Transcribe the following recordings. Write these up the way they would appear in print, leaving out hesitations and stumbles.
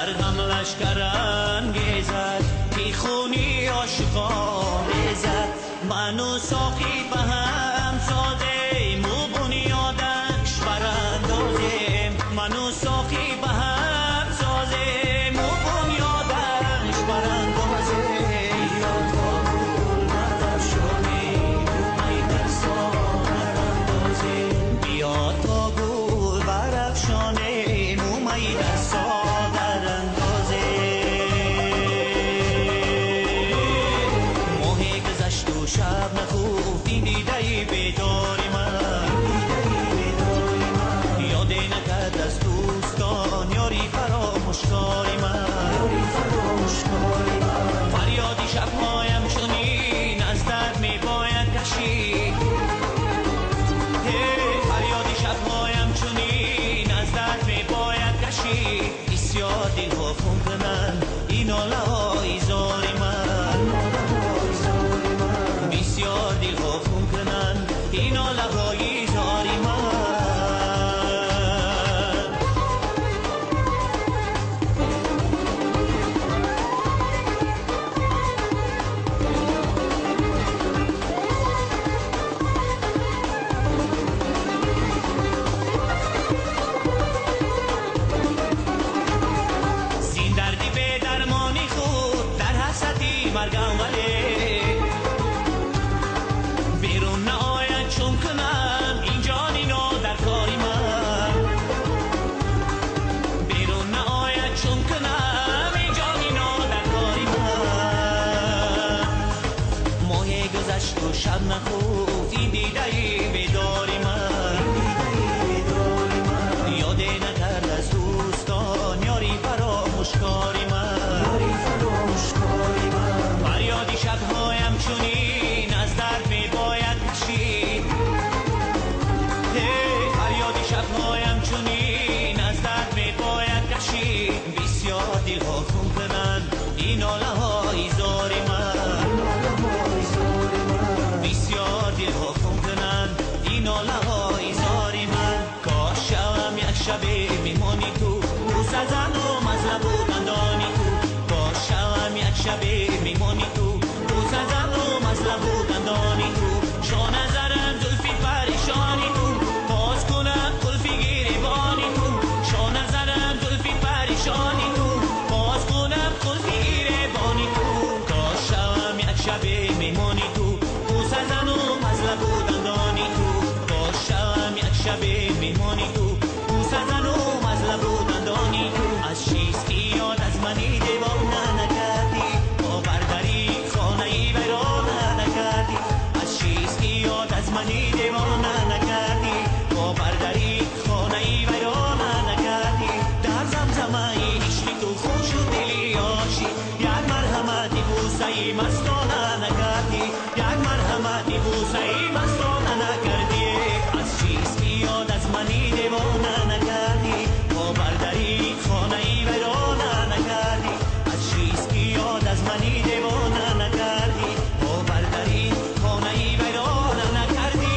بر هم لشکر انگیزد بی خونی عاشقان ریزد من و ساقی به هم سازیم و بنیادش براندازیم من و ساقی به هم سازیم و بنیادش براندازیم یا تا گل بردفشانیم و می در ساغر اندازیم بیا تا گل برافشانیم و می در ساغر اندازیم ماه گذشت و شب نخفت این دیده بیداری من یاد نکرد از دوستان یاری فراموشکاری من فریادی شبهایم چنین از درد می باید کشید فریادی شبهایم چنین از درد می باید کشید بسیار دلها خون کنند این ناله های زاری من بسیار دلها خون کنند این ناله های زاری من زین دردی به درمانی خود در حسرتی مرگم ولی بیرون نآید چون کنم این جانی نو در کاری من بیرون نآید چون کنم این جانی نو در کاری من ماه گذشت و شب نخفت این دیده بیداری من یاد نکرد از دوستان یاری فراموشکاری من فریادی شبهایم چنین از درد می باید کشید فریادی شبهایم چنین از درد می باید کشید بسیار دلها خون کنند این ناله های زاری من بسیار دلها خون کنند این ناله های زاری من کاش شوم یک شبه میمانی تو دوست زن و مطلب و دندانی تو کاش شوم یک شبه میمانی تو دوست زن و مطلب و دندانی تو شان نظرم زلفی پریشانی تو باز کنم قلفی گریبانی تو شان نظرم زلفی پریشانی تو باز کنم قلفی گریبانی تو کاش شوم یک شبه میمانی تو دوست زن و مطلب و دندانی تو کاش شوم یک شبه میمانی تو دوست زن و مطلب و دندانی تو از چیست که یاد از منی دیوانه نکردی باورداری خانه ای ویرانه نکردی از چیست که یاد از منی دیوانه نکردی باورداری خانه ای ویرانه نکردی در زمزمه عشق تو خوش و دلی آشی یک مرحمتی بوسه مستانه نکردی یک مرحمتی بوسه مستانه نکردی از چیست که یاد از منی دیوانه نکردی باورداری خانه ای ویرانه نکردی از چیست که یاد از منی دیوانه نکردی باورداری خانه ای ویرانه نکردی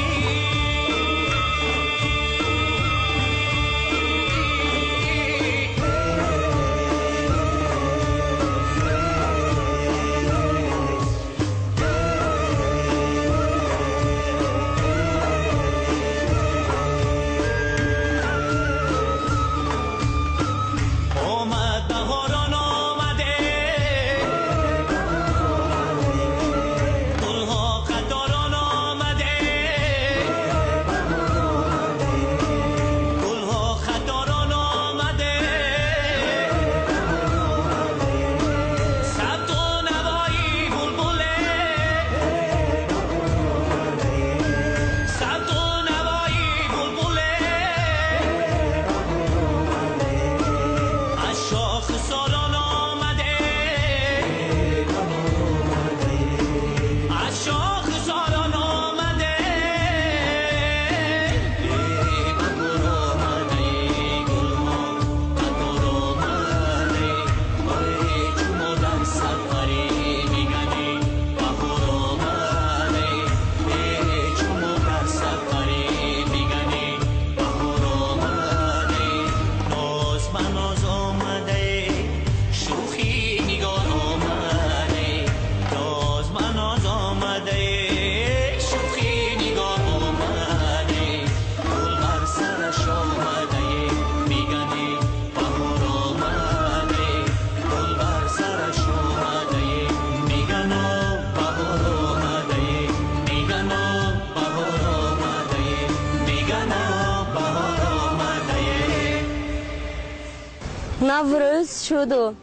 نوروز شد و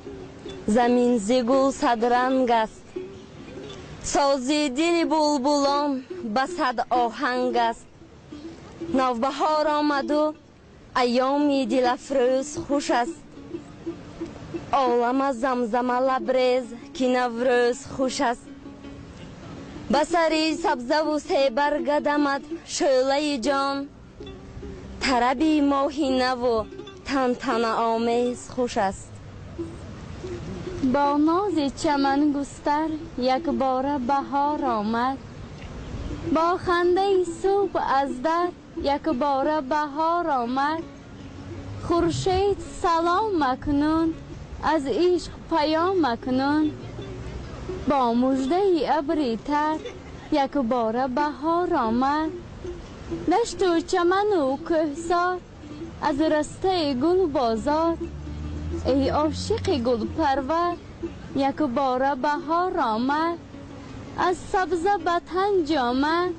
زمین ز گل صدرنگ است. ساز دل بلبلان به صد آهنگ است. نوبهار آمد و ایام دل افروز خوش است. عالم زمزمه لبریز که نوروز خوش است. به سر سبزه و سیبرگ دمد شعله جان. طرب ماهینه و تنتنه آمیز خوش است. با ناز چمن گستر یک بار بهار آمد. با خنده صبح از در یک بار بهار آمد. خورشید سلام مکنون از عشق پیام مکنون. با مژده ابری تر یک بار بهار آمد. دشت و چمن و کوهسار از رسته گل بازار. ای عاشق گل پرور یک بار بهار آمد. از سبزه به تن جامه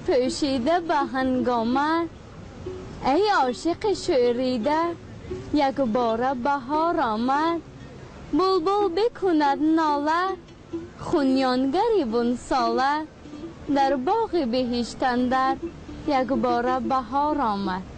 پوشیده به هنگامه. ای عاشق شوریده یک بار بهار آمد. بلبل بکند ناله خونیانگری بون ساله. در باغ بهشت اندر یک بار بهار آمد.